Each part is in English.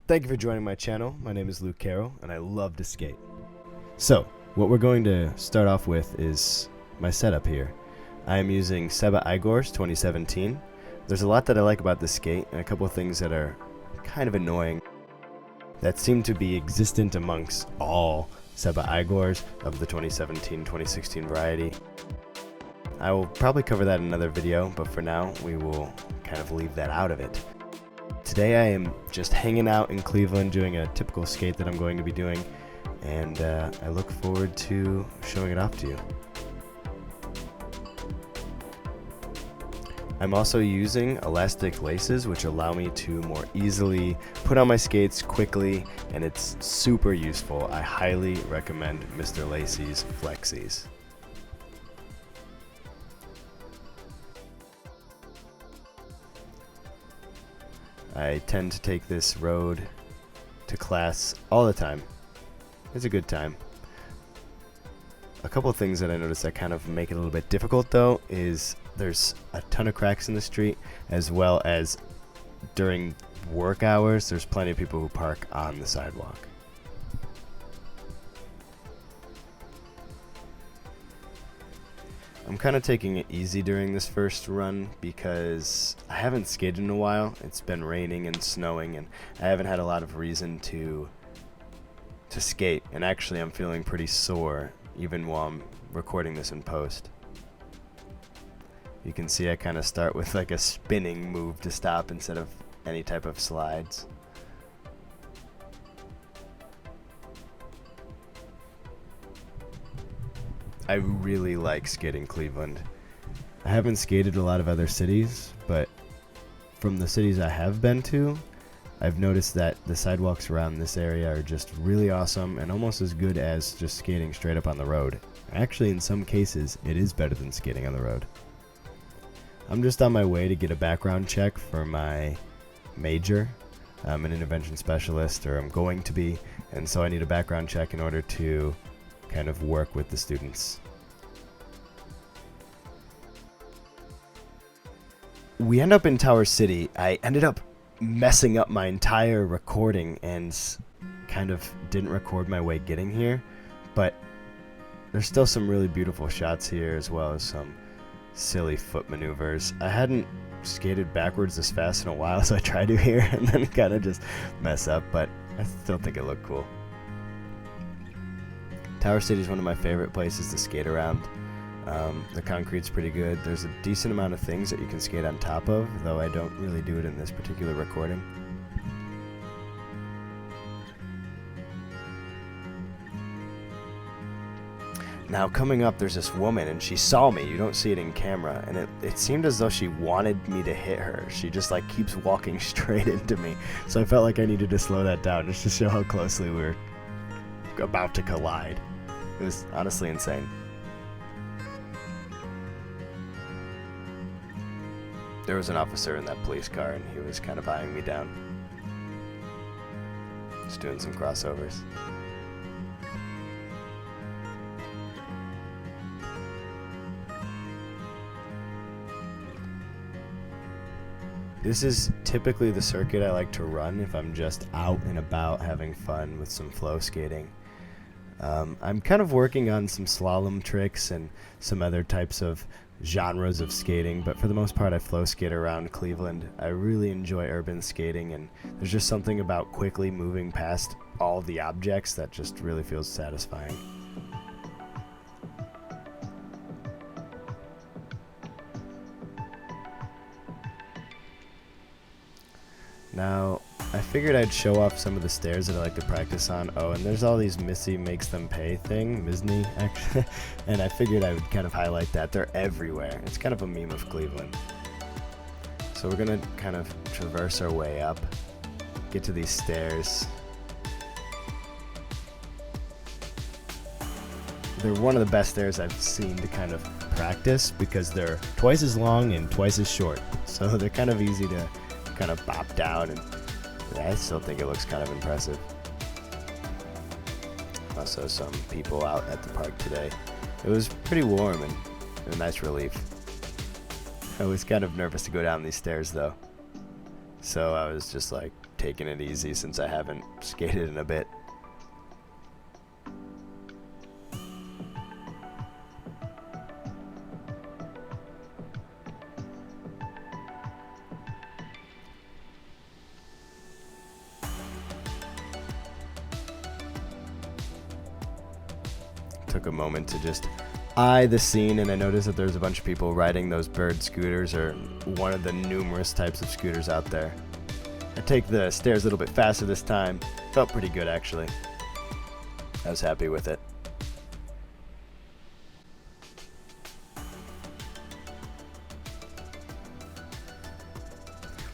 Thank you for joining my channel. My name is Luke Carroll and I love to skate. So, what we're going to start off with is my setup here. I am using SEBA Igors 2017. There's a lot that I like about this skate and a couple of things that are kind of annoying that seem to be existent amongst all SEBA Igors of the 2017-2016 variety. I will probably cover that in another video, but for now we will kind of leave that out of it. Today I am just hanging out in Cleveland doing a typical skate that I'm going to be doing, and I look forward to showing it off to you. I'm also using elastic laces, which allow me to more easily put on my skates quickly, and it's super useful. I highly recommend Mr. Lacey's Flexies. I tend to take this road to class all the time. It's a good time. A couple of things that I noticed that kind of make it a little bit difficult though is there's a ton of cracks in the street, as well as during work hours there's plenty of people who park on the sidewalk. I'm kind of taking it easy during this first run because I haven't skated in a while. It's been raining and snowing and I haven't had a lot of reason to skate, and actually I'm feeling pretty sore even while I'm recording this in post. You can see I kind of start with like a spinning move to stop instead of any type of slides. I really like skating Cleveland. I haven't skated a lot of other cities, but from the cities I have been to, I've noticed that the sidewalks around this area are just really awesome and almost as good as just skating straight up on the road. Actually, in some cases, it is better than skating on the road. I'm just on my way to get a background check for my major. I'm an intervention specialist, or I'm going to be, and so I need a background check in order to kind of work with the students. We end up in Tower City. I ended up messing up my entire recording and kind of didn't record my way getting here, but there's still some really beautiful shots here, as well as some silly foot maneuvers. I hadn't skated backwards this fast in a while, so I tried to here and then kind of just mess up, but I still think it looked cool. Tower City is one of my favorite places to skate around. The concrete's pretty good. There's a decent amount of things that you can skate on top of, though I don't really do it in this particular recording. Now coming up, there's this woman and she saw me. You don't see it in camera, and it seemed as though she wanted me to hit her. She just like keeps walking straight into me, so I felt like I needed to slow that down just to show how closely we were about to collide. It was honestly insane. There was an officer in that police car and he was kind of eyeing me down. Just doing some crossovers. This is typically the circuit I like to run if I'm just out and about having fun with some flow skating. I'm kind of working on some slalom tricks and some other types of genres of skating, but for the most part I flow skate around Cleveland. I really enjoy urban skating, and there's just something about quickly moving past all the objects that just really feels satisfying. Now, I figured I'd show off some of the stairs that I like to practice on. Oh, and there's all these Missy makes them pay thing, Misney actually, and I figured I would kind of highlight that. They're everywhere. It's kind of a meme of Cleveland. So we're gonna kind of traverse our way up, get to these stairs. They're one of the best stairs I've seen to kind of practice because they're twice as long and twice as short. So they're kind of easy to kind of bop down, and I still think it looks kind of impressive. Also some people out at the park today. It was pretty warm and a nice relief. I was kind of nervous to go down these stairs though. So I was just like, taking it easy since I haven't skated in a bit. Took a moment to just eye the scene, and I noticed that there's a bunch of people riding those bird scooters, or one of the numerous types of scooters out there. I take the stairs a little bit faster this time. Felt pretty good, actually. I was happy with it.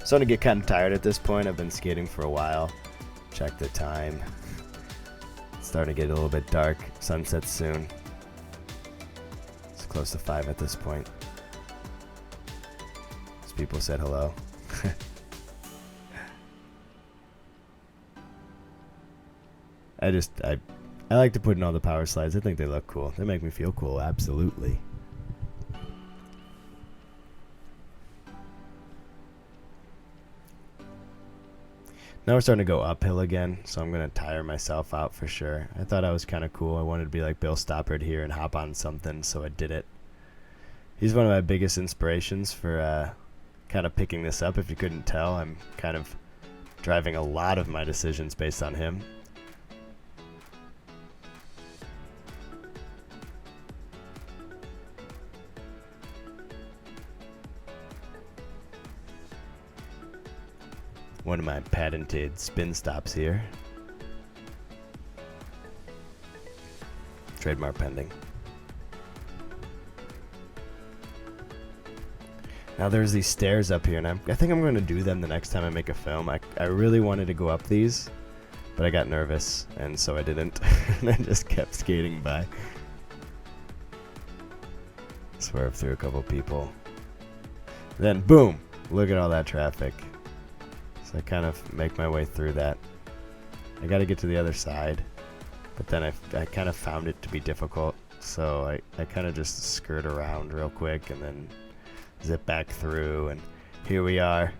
Starting to get kind of tired at this point. I've been skating for a while. Check the time. It's starting to get a little bit dark. Sunset's soon. It's close to 5 at this point. As people said hello. I like to put in all the power slides. I think they look cool. They make me feel cool, absolutely. Now we're starting to go uphill again, so I'm going to tire myself out for sure. I thought I was kind of cool. I wanted to be like Bill Stoppard here and hop on something, so I did it. He's one of my biggest inspirations for kind of picking this up. If you couldn't tell, I'm kind of driving a lot of my decisions based on him. One of my patented spin stops here. Trademark pending. Now there's these stairs up here, and I think I'm going to do them the next time I make a film. I really wanted to go up these, but I got nervous, and so I didn't. And I just kept skating by. Swerve through a couple people. Then boom! Look at all that traffic. So I kind of make my way through that. I got to get to the other side, but then I kind of found it to be difficult, so I kind of just skirt around real quick and then zip back through, and here we are.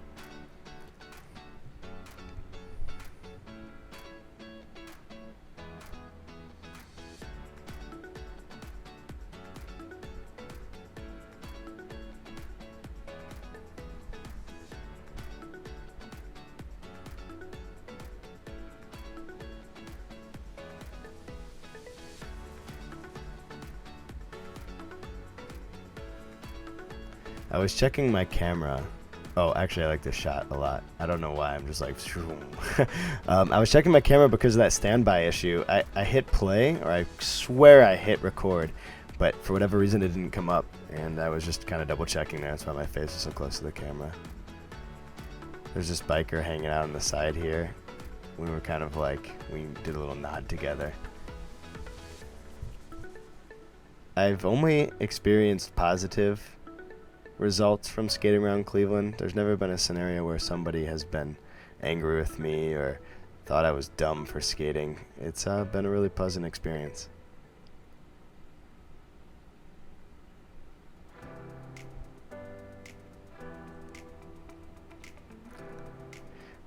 I was checking my camera. Oh, actually, I like this shot a lot. I don't know why. I'm just like, I was checking my camera because of that standby issue. I hit play, or I swear I hit record, but for whatever reason it didn't come up, and I was just kind of double checking there. That's why my face is so close to the camera. There's this biker hanging out on the side here. We were kind of like, we did a little nod together. I've only experienced positive results from skating around Cleveland. There's never been a scenario where somebody has been angry with me or thought I was dumb for skating. It's been a really pleasant experience.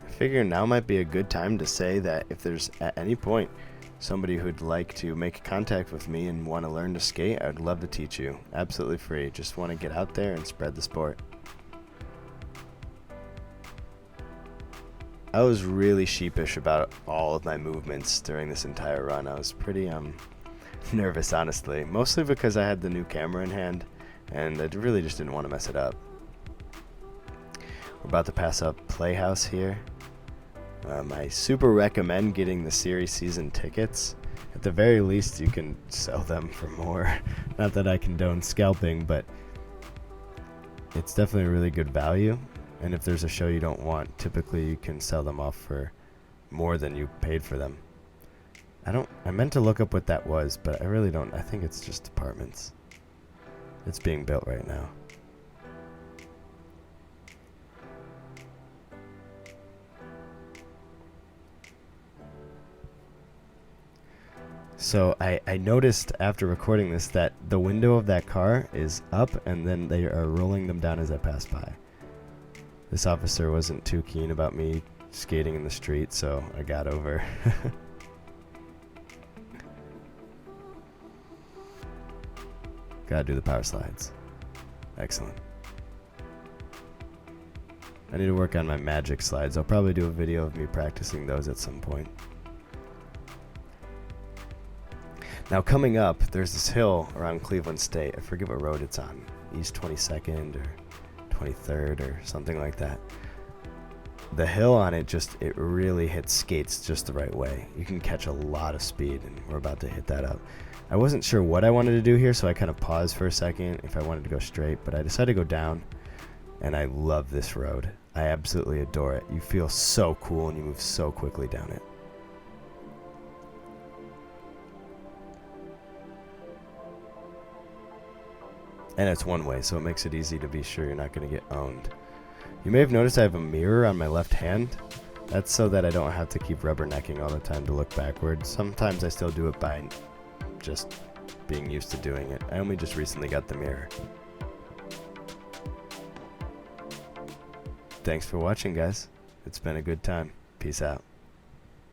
I figure now might be a good time to say that if there's at any point somebody who'd like to make contact with me and want to learn to skate, I'd love to teach you. Absolutely free. Just want to get out there and spread the sport. I was really sheepish about all of my movements during this entire run. I was pretty nervous, honestly. Mostly because I had the new camera in hand, and I really just didn't want to mess it up. We're about to pass up Playhouse here. I super recommend getting the series season tickets. At the very least, you can sell them for more. Not that I condone scalping, but it's definitely a really good value. And if there's a show you don't want, typically you can sell them off for more than you paid for them. I meant to look up what that was, but I really don't. I think it's just apartments. It's being built right now. So I noticed after recording this that the window of that car is up, and then they are rolling them down as I pass by. This officer wasn't too keen about me skating in the street, so I got over. Gotta do the power slides. Excellent. I need to work on my magic slides. I'll probably do a video of me practicing those at some point. Now coming up, there's this hill around Cleveland State. I forget what road it's on. East 22nd or 23rd or something like that. The hill on it it really hits skates just the right way. You can catch a lot of speed, and we're about to hit that up. I wasn't sure what I wanted to do here, so I kind of paused for a second if I wanted to go straight, but I decided to go down, and I love this road. I absolutely adore it. You feel so cool and you move so quickly down it. And it's one way, so it makes it easy to be sure you're not going to get owned. You may have noticed I have a mirror on my left hand. That's so that I don't have to keep rubbernecking all the time to look backwards. Sometimes I still do it by just being used to doing it. I only just recently got the mirror. Thanks for watching, guys. It's been a good time. Peace out.